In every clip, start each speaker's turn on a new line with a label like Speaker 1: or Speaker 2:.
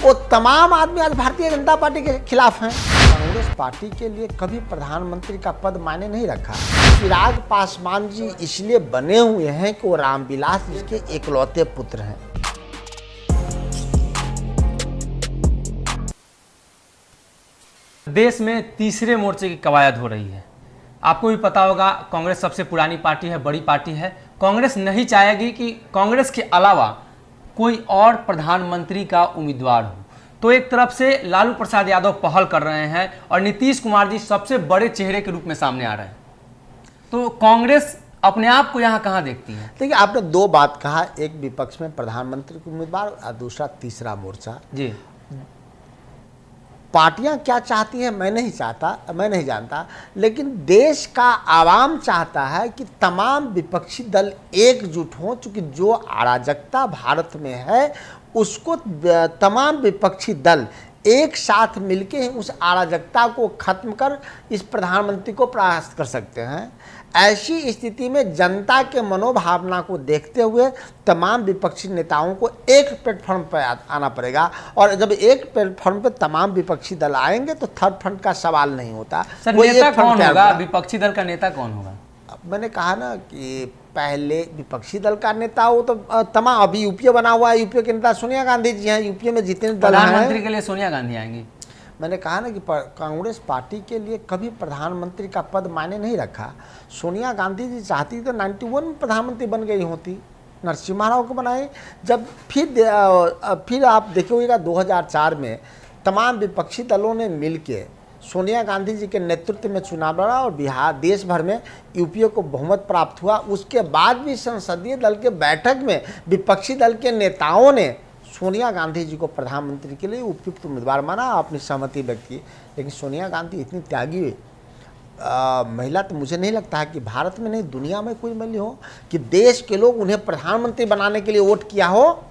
Speaker 1: वो तमाम आदमी आज भारतीय जनता पार्टी के खिलाफ हैं। कांग्रेस पार्टी के लिए कभी प्रधानमंत्री का पद मायने नहीं रखा। चिराग पासवान जी इसलिए बने हुए हैं कि वो रामविलास जी के इकलौते पुत्र हैं।
Speaker 2: देश में तीसरे मोर्चे की कवायद हो रही है। आपको भी पता होगा, कांग्रेस सबसे पुरानी पार्टी है, बड़ी पार्टी है। कांग्रेस नहीं चाहेगी कि कांग्रेस के अलावा कोई और प्रधानमंत्री का उम्मीदवार हो। तो एक तरफ से लालू प्रसाद यादव पहल कर रहे हैं और नीतीश कुमार जी सबसे बड़े चेहरे के रूप में सामने आ रहे हैं। तो कांग्रेस अपने आप को यहाँ कहाँ देखती है?
Speaker 1: देखिए, आपने दो बात कहा, एक विपक्ष में प्रधानमंत्री के उम्मीदवार और दूसरा तीसरा मोर्चा।
Speaker 2: जी,
Speaker 1: पार्टियां क्या चाहती हैं मैं नहीं जानता, लेकिन देश का आवाम चाहता है कि तमाम विपक्षी दल एकजुट हों। चूंकि जो अराजकता भारत में है उसको तमाम विपक्षी दल एक साथ मिलके उस अराजकता को खत्म कर इस प्रधानमंत्री को परास्त कर सकते हैं। ऐसी स्थिति में जनता के मनोभावना को देखते हुए तमाम विपक्षी नेताओं को एक प्लेटफॉर्म पर आना पड़ेगा। और जब एक प्लेटफॉर्म पर तमाम विपक्षी दल आएंगे तो थर्ड फ्रंट का सवाल नहीं होता।
Speaker 2: सर, नेता कौन होगा? विपक्षी दल का नेता कौन होगा?
Speaker 1: मैंने कहा ना कि पहले विपक्षी दल का नेता हो तो तमाम, अभी यूपीए बना हुआ है, यूपीए के नेता सोनिया गांधी जी हैं। यूपीए में जितने दल हैं,
Speaker 2: प्रधानमंत्री के लिए सोनिया गांधी आएंगी।
Speaker 1: मैंने कहा ना कि कांग्रेस पार्टी के लिए कभी प्रधानमंत्री का पद मायने नहीं रखा। सोनिया गांधी जी चाहती तो 91 में प्रधानमंत्री बन गई होती, नरसिम्हा राव को बनाए। जब फिर आप देखिएगा 2004 में तमाम विपक्षी दलों ने मिलके सोनिया गांधी जी के नेतृत्व में चुनाव लड़ा और बिहार देश भर में यूपीए को बहुमत प्राप्त हुआ। उसके बाद भी संसदीय दल के बैठक में विपक्षी दल के नेताओं ने सोनिया गांधी जी को प्रधानमंत्री के लिए उपयुक्त उम्मीदवार माना, अपनी सहमति व्यक्त की। लेकिन सोनिया गांधी इतनी त्यागी महिला तो मुझे नहीं लगता है कि भारत में नहीं दुनिया में कोई महिला हो कि देश के लोग उन्हें प्रधानमंत्री बनाने के लिए वोट किया हो,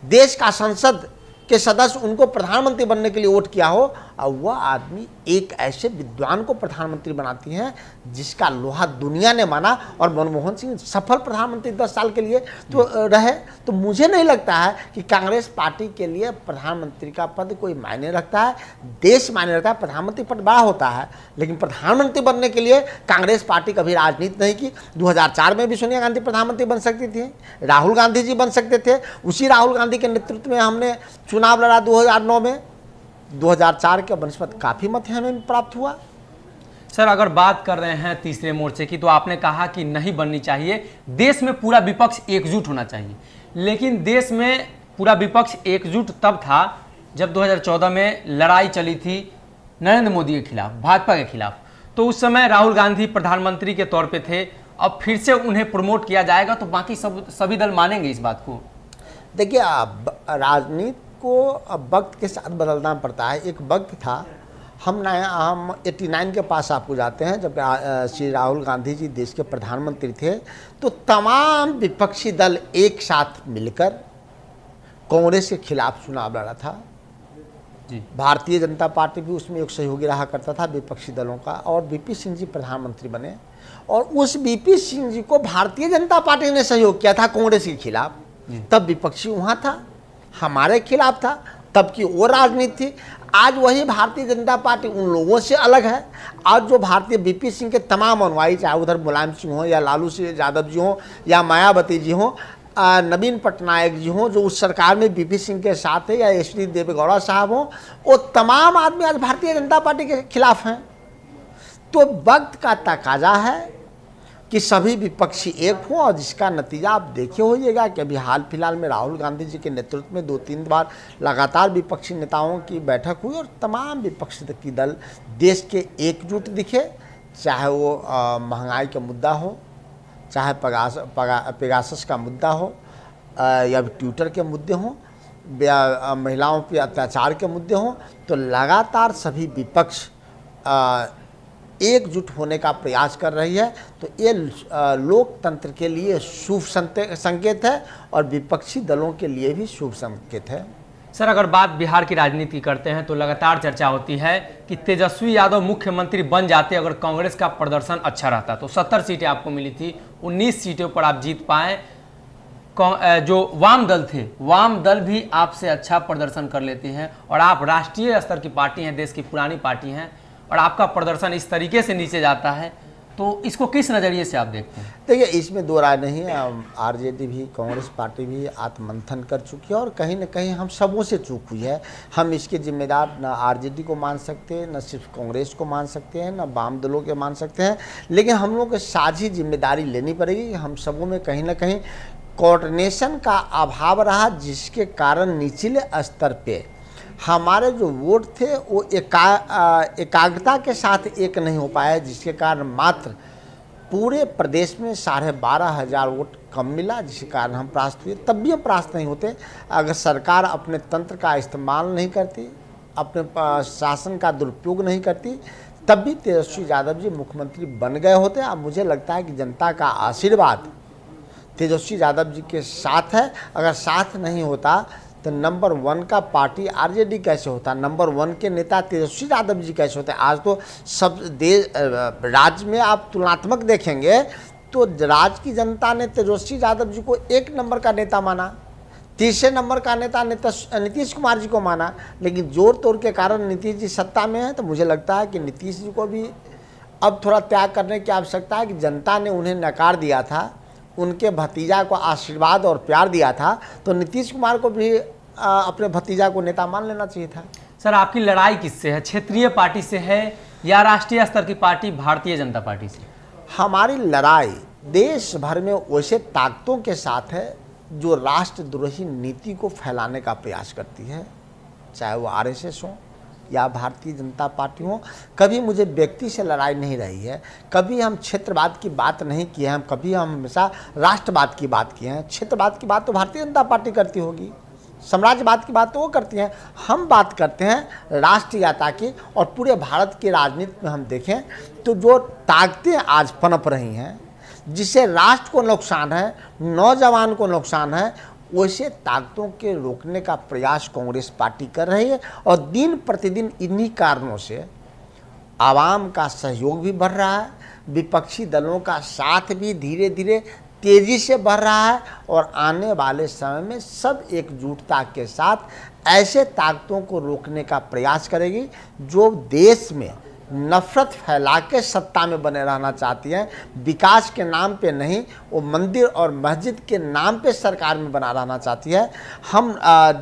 Speaker 1: देश का संसद के सदस्य उनको प्रधानमंत्री बनने के लिए वोट किया हो, और वह आदमी एक ऐसे विद्वान को प्रधानमंत्री बनाती हैं जिसका लोहा दुनिया ने माना। और मनमोहन सिंह सफल प्रधानमंत्री 10 साल के लिए तो रहे। तो मुझे नहीं लगता है कि कांग्रेस पार्टी के लिए प्रधानमंत्री का पद कोई मायने रखता है। देश मायने रखता है, प्रधानमंत्री पद बड़ा होता है, लेकिन प्रधानमंत्री बनने के लिए कांग्रेस पार्टी कभी राजनीति नहीं की। 2004 में भी सोनिया गांधी प्रधानमंत्री बन सकती थी, राहुल गांधी जी बन सकते थे। उसी राहुल गांधी के नेतृत्व में हमने चुनाव लड़ा 2009 में। 2004 के बनस्पत काफ़ी मत हमें प्राप्त हुआ।
Speaker 2: सर, अगर बात कर रहे हैं तीसरे मोर्चे की, तो आपने कहा कि नहीं बननी चाहिए, देश में पूरा विपक्ष एकजुट होना चाहिए। लेकिन देश में पूरा विपक्ष एकजुट तब था जब 2014 में लड़ाई चली थी नरेंद्र मोदी के खिलाफ, भाजपा के खिलाफ। तो उस समय राहुल गांधी प्रधानमंत्री के तौर पे थे। अब फिर से उन्हें प्रमोट किया जाएगा तो बाकी सभी दल मानेंगे इस बात को?
Speaker 1: देखिए, राजनीति को अब वक्त के साथ बदलना पड़ता है। एक वक्त था, हम 89 के पास आपको जाते हैं, जब श्री राहुल गांधी जी देश के प्रधानमंत्री थे, तो तमाम विपक्षी दल एक साथ मिलकर कांग्रेस के खिलाफ चुनाव लड़ा था
Speaker 2: जी।
Speaker 1: भारतीय जनता पार्टी भी उसमें एक सहयोगी रहा करता था विपक्षी दलों का, और वीपी सिंह जी प्रधानमंत्री बने। और उस वीपी सिंह जी को भारतीय जनता पार्टी ने सहयोग किया था कांग्रेस के खिलाफ। तब विपक्षी वहाँ था, हमारे खिलाफ था, तब की वो राजनीति थी। आज वही भारतीय जनता पार्टी उन लोगों से अलग है। आज जो भारतीय वीपी सिंह के तमाम अनुयायी, चाहे उधर मुलायम सिंह हो या लालू सिंह यादव जी हो या मायावती जी हो, नवीन पटनायक जी हों जो उस सरकार में वीपी सिंह के साथ है, या एच.डी. देवेगौड़ा साहब हों, वो तमाम आदमी आज भारतीय जनता पार्टी के खिलाफ हैं। तो वक्त का तकाजा है कि सभी विपक्षी एक हों, और जिसका नतीजा आप देखे होइएगा कि अभी हाल फिलहाल में राहुल गांधी जी के नेतृत्व में 2-3 बार लगातार विपक्षी नेताओं की बैठक हुई और तमाम विपक्षी दल देश के एकजुट दिखे। चाहे वो महंगाई का मुद्दा हो, चाहे पेगासस का मुद्दा हो, या ट्विटर के मुद्दे हों, या महिलाओं पर अत्याचार के मुद्दे हों, तो लगातार सभी विपक्ष एकजुट होने का प्रयास कर रही है। तो ये लोकतंत्र के लिए शुभ संकेत है और विपक्षी दलों के लिए भी शुभ संकेत है।
Speaker 2: सर, अगर बात बिहार की राजनीति करते हैं तो लगातार चर्चा होती है कि तेजस्वी यादव मुख्यमंत्री बन जाते अगर कांग्रेस का प्रदर्शन अच्छा रहता। तो 70 सीटें आपको मिली थी, 19 सीटों पर आप जीत पाए। जो वाम दल थे, वाम दल भी आपसे अच्छा प्रदर्शन कर लेते हैं और आप राष्ट्रीय स्तर की पार्टी हैं, देश की पुरानी पार्टी हैं, और आपका प्रदर्शन इस तरीके से नीचे जाता है, तो इसको किस नज़रिए से आप देखते हैं?
Speaker 1: देखिए, इसमें दो राय नहीं है। आरजेडी भी, कांग्रेस पार्टी भी आत्ममंथन कर चुकी है और कहीं न कहीं हम सबों से चूक हुई है। हम इसके जिम्मेदार न आरजेडी को मान सकते हैं, न सिर्फ कांग्रेस को मान सकते हैं, न वाम दलों के मान सकते हैं, लेकिन हम लोगों को साझी जिम्मेदारी लेनी पड़ेगी। हम सबों में कहीं न कहीं कोऑर्डिनेशन का अभाव रहा, जिसके कारण निचले स्तर पे हमारे जो वोट थे वो एकाग्रता के साथ एक नहीं हो पाया, जिसके कारण मात्र पूरे प्रदेश में 12,500 वोट कम मिला, जिसके कारण हम परास्त हुए। तब भी हम परास्त नहीं होते अगर सरकार अपने तंत्र का इस्तेमाल नहीं करती, अपने शासन का दुरुपयोग नहीं करती, तब भी तेजस्वी यादव जी मुख्यमंत्री बन गए होते। अब मुझे लगता है कि जनता का आशीर्वाद तेजस्वी यादव जी के साथ है। अगर साथ नहीं होता तो नंबर 1 का पार्टी आरजेडी कैसे होता, नंबर 1 के नेता तेजस्वी यादव जी कैसे होते। आज तो सब देश राज्य में आप तुलनात्मक देखेंगे तो राज्य की जनता ने तेजस्वी यादव जी को 1 नंबर का नेता माना, तीसरे नंबर का नेता नीतीश कुमार जी को माना, लेकिन जोर तोड़ के कारण नीतीश जी सत्ता में है। तो मुझे लगता है कि नीतीश जी को भी अब थोड़ा त्याग करने की आवश्यकता है कि जनता ने उन्हें नकार दिया था, उनके भतीजा को आशीर्वाद और प्यार दिया था, तो नीतीश कुमार को भी अपने भतीजा को नेता मान लेना चाहिए था।
Speaker 2: सर, आपकी लड़ाई किससे है? क्षेत्रीय पार्टी से है या राष्ट्रीय स्तर की पार्टी भारतीय जनता पार्टी से?
Speaker 1: हमारी लड़ाई देश भर में वैसे ताकतों के साथ है जो राष्ट्रद्रोही नीति को फैलाने का प्रयास करती है, चाहे वो आरएसएस हो या भारतीय जनता पार्टी हो। कभी मुझे व्यक्ति से लड़ाई नहीं रही है, कभी हम क्षेत्रवाद की बात नहीं की है, कभी हम हमेशा राष्ट्रवाद की बात की है। क्षेत्रवाद की बात तो भारतीय जनता पार्टी करती होगी, साम्राज्यवाद की बात तो वो करती हैं, हम बात करते हैं राष्ट्रीयता की। और पूरे भारत की राजनीति में हम देखें तो जो ताकतें आज पनप रही हैं, जिससे राष्ट्र को नुकसान है, नौजवान को नुकसान है, वैसे ताकतों के रोकने का प्रयास कांग्रेस पार्टी कर रही है। और दिन प्रतिदिन इन्हीं कारणों से आवाम का सहयोग भी बढ़ रहा है, विपक्षी दलों का साथ भी धीरे धीरे तेज़ी से बढ़ रहा है, और आने वाले समय में सब एकजुटता के साथ ऐसे ताकतों को रोकने का प्रयास करेगी जो देश में नफरत फैला के सत्ता में बने रहना चाहती हैं। विकास के नाम पे नहीं, वो मंदिर और मस्जिद के नाम पे सरकार में बना रहना चाहती है। हम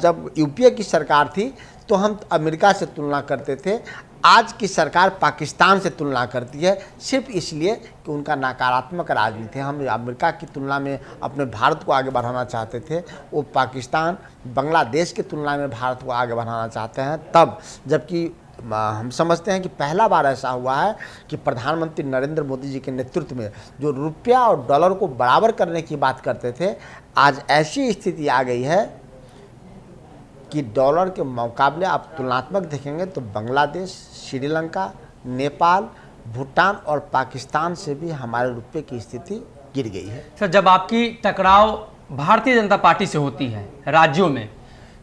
Speaker 1: जब यूपीए की सरकार थी तो हम अमेरिका से तुलना करते थे, आज की सरकार पाकिस्तान से तुलना करती है, सिर्फ इसलिए कि उनका नकारात्मक राजनीति है। हम अमेरिका की तुलना में अपने भारत को आगे बढ़ाना चाहते थे, वो पाकिस्तान, बांग्लादेश की तुलना में भारत को आगे बढ़ाना चाहते हैं। तब जबकि हम समझते हैं कि पहला बार ऐसा हुआ है कि प्रधानमंत्री नरेंद्र मोदी जी के नेतृत्व में जो रुपया और डॉलर को बराबर करने की बात करते थे, आज ऐसी स्थिति आ गई है कि डॉलर के मुकाबले आप तुलनात्मक देखेंगे तो बांग्लादेश, श्रीलंका, नेपाल, भूटान और पाकिस्तान से भी हमारे रुपये की स्थिति गिर गई है।
Speaker 2: सर, जब आपकी टकराव भारतीय जनता पार्टी से होती है राज्यों में,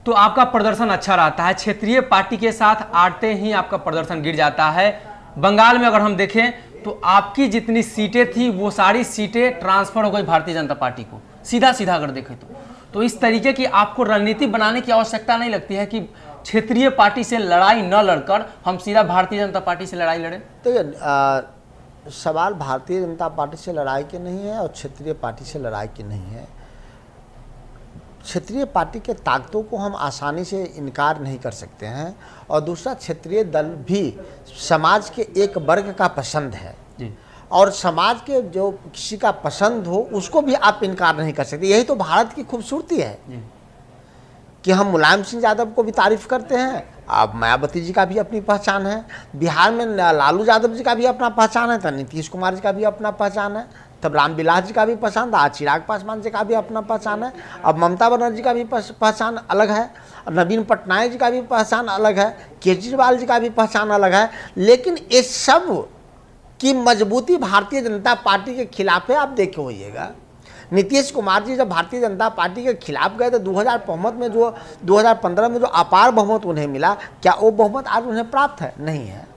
Speaker 2: तो आपका प्रदर्शन अच्छा रहता है, क्षेत्रीय पार्टी के साथ आते ही आपका प्रदर्शन गिर जाता है। बंगाल में अगर हम देखें तो आपकी जितनी सीटें थी वो सारी सीटें ट्रांसफर हो गई भारतीय जनता पार्टी को, सीधा सीधा अगर देखें तो इस तरीके की आपको रणनीति बनाने की आवश्यकता नहीं लगती है कि क्षेत्रीय पार्टी से लड़ाई न लड़कर हम सीधा भारतीय जनता पार्टी से लड़ाई लड़ें?
Speaker 1: तो सवाल भारतीय जनता पार्टी से लड़ाई के नहीं है और क्षेत्रीय पार्टी से लड़ाई की नहीं है। क्षेत्रीय पार्टी के ताकतों को हम आसानी से इनकार नहीं कर सकते हैं, और दूसरा, क्षेत्रीय दल भी समाज के एक वर्ग का पसंद है जी। और समाज के जो किसी का पसंद हो उसको भी आप इनकार नहीं कर सकते। यही तो भारत की खूबसूरती है कि हम मुलायम सिंह यादव को भी तारीफ करते हैं, अब मायावती जी का भी अपनी पहचान है, बिहार में लालू यादव जी का भी अपना पहचान है, तो नीतीश कुमार जी का भी अपना पहचान है, तब रामविलास जी का भी पसंद, आज चिराग पासवान जी का भी अपना पहचान है, अब ममता बनर्जी का भी पहचान अलग है, नवीन पटनायक जी का भी पहचान अलग है, केजरीवाल जी का भी पहचान अलग है। लेकिन इस सब की मजबूती भारतीय जनता पार्टी के खिलाफ है। आप देखे होइएगा, नीतीश कुमार जी जब भारतीय जनता पार्टी के खिलाफ गए तो 2015 में जो अपार बहुमत उन्हें मिला, क्या वो बहुमत आज उन्हें प्राप्त है? नहीं है।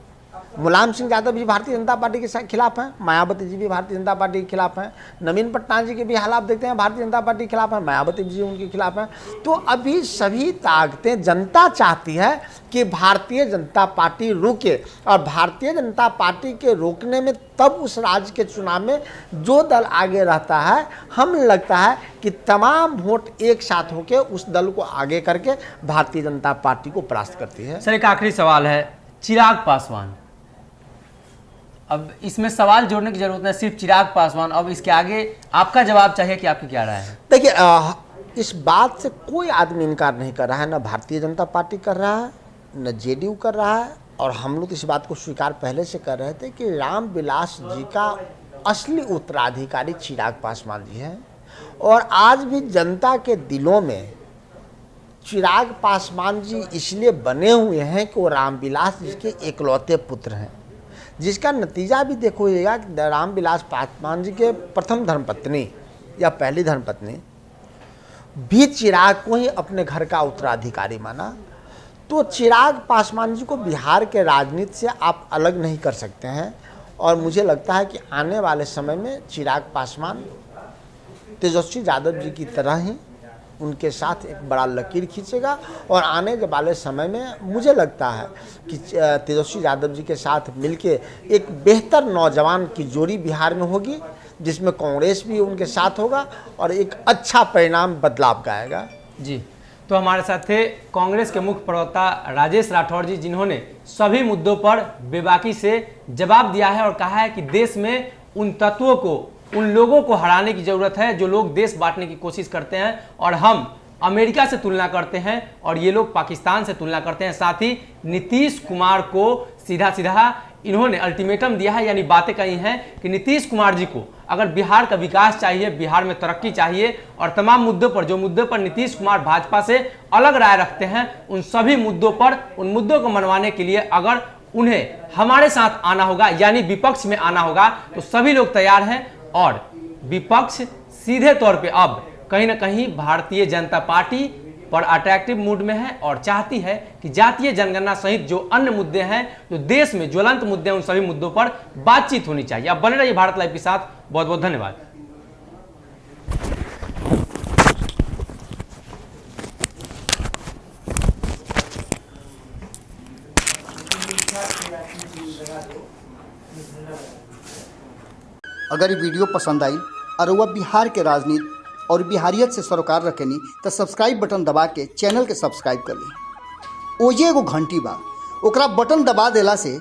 Speaker 1: मुलायम सिंह यादव जी भारतीय जनता पार्टी के खिलाफ हैं, मायावती जी भी भारतीय जनता पार्टी के खिलाफ हैं, नवीन पटनायक जी के भी हालात देखते हैं भारतीय जनता पार्टी के खिलाफ हैं, मायावती जी उनके खिलाफ हैं। तो अभी सभी ताकतें, जनता चाहती है कि भारतीय जनता पार्टी रुके, और भारतीय जनता पार्टी के रोकने में तब उस राज्य के चुनाव में जो दल आगे रहता है, हमें लगता है कि तमाम वोट एक साथ होकर उस दल को आगे करके भारतीय जनता पार्टी को परास्त करती है।
Speaker 2: सर एक आखिरी सवाल है, चिराग पासवान, अब इसमें सवाल जोड़ने की जरूरत है, सिर्फ चिराग पासवान, अब इसके आगे आपका जवाब चाहिए कि आपकी क्या राय है?
Speaker 1: देखिए, इस बात से कोई आदमी इनकार नहीं कर रहा है, न भारतीय जनता पार्टी कर रहा है, न जेडीयू कर रहा है, और हम लोग इस बात को स्वीकार पहले से कर रहे थे कि रामविलास जी का असली उत्तराधिकारी चिराग पासवान जी हैं, और आज भी जनता के दिलों में चिराग पासवान जी इसलिए बने हुए हैं कि वो रामविलास जी के इकलौते पुत्र हैं, जिसका नतीजा भी देखोगा कि रामविलास पासवान जी के प्रथम धर्मपत्नी या पहली धर्मपत्नी भी चिराग को ही अपने घर का उत्तराधिकारी माना। तो चिराग पासवान जी को बिहार के राजनीति से आप अलग नहीं कर सकते हैं, और मुझे लगता है कि आने वाले समय में चिराग पासवान तेजस्वी यादव जी की तरह ही उनके साथ एक बड़ा लकीर खींचेगा, और आने वाले समय में मुझे लगता है कि तेजस्वी यादव जी के साथ मिलके एक बेहतर नौजवान की जोड़ी बिहार में होगी, जिसमें कांग्रेस भी उनके साथ होगा और एक अच्छा परिणाम बदलाव का आएगा।
Speaker 2: जी, तो हमारे साथ थे कांग्रेस के मुख्य प्रवक्ता राजेश राठौर जी, जिन्होंने सभी मुद्दों पर बेबाकी से जवाब दिया है और कहा है कि देश में उन तत्वों को, उन लोगों को हराने की जरूरत है जो लोग देश बांटने की कोशिश करते हैं, और हम अमेरिका से तुलना करते हैं और ये लोग पाकिस्तान से तुलना करते हैं। साथ ही नीतीश कुमार को सीधा सीधा इन्होंने अल्टीमेटम दिया है, यानी बातें कही हैं कि नीतीश कुमार जी को अगर बिहार का विकास चाहिए, बिहार में तरक्की चाहिए, और तमाम मुद्दों पर, जो मुद्दों पर नीतीश कुमार भाजपा से अलग राय रखते हैं, उन सभी मुद्दों पर, उन मुद्दों को मनवाने के लिए अगर उन्हें हमारे साथ आना होगा, यानी विपक्ष में आना होगा, तो सभी लोग तैयार हैं। और विपक्ष सीधे तौर पे अब कहीं ना कहीं भारतीय जनता पार्टी पर अट्रैक्टिव मूड में है और चाहती है कि जातीय जनगणना सहित जो अन्य मुद्दे हैं, जो देश में ज्वलंत मुद्दे हैं, उन सभी मुद्दों पर बातचीत होनी चाहिए। अब बने रहिए भारत लाइव के साथ। बहुत बहुत धन्यवाद।
Speaker 3: अगर ये वीडियो पसंद आई और वह बिहार के राजनीति और बिहारियत से सरोकार रखेनी तो सब्सक्राइब बटन दबा के चैनल के सब्सक्राइब कर ली। ओजे एगो घंटी बा, ओकरा बटन दबा देला से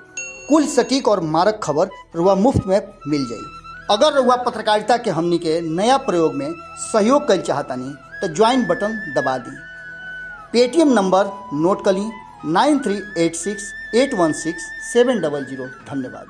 Speaker 3: कुल सटीक और मारक खबर रुआ मुफ्त में मिल जाई। अगर रुआ पत्रकारिता के हमनी के नया प्रयोग में सहयोग कर चाहतानी तो ज्वाइन बटन दबा दी। पेटीएम नंबर नोट कर ली 9386816700। धन्यवाद।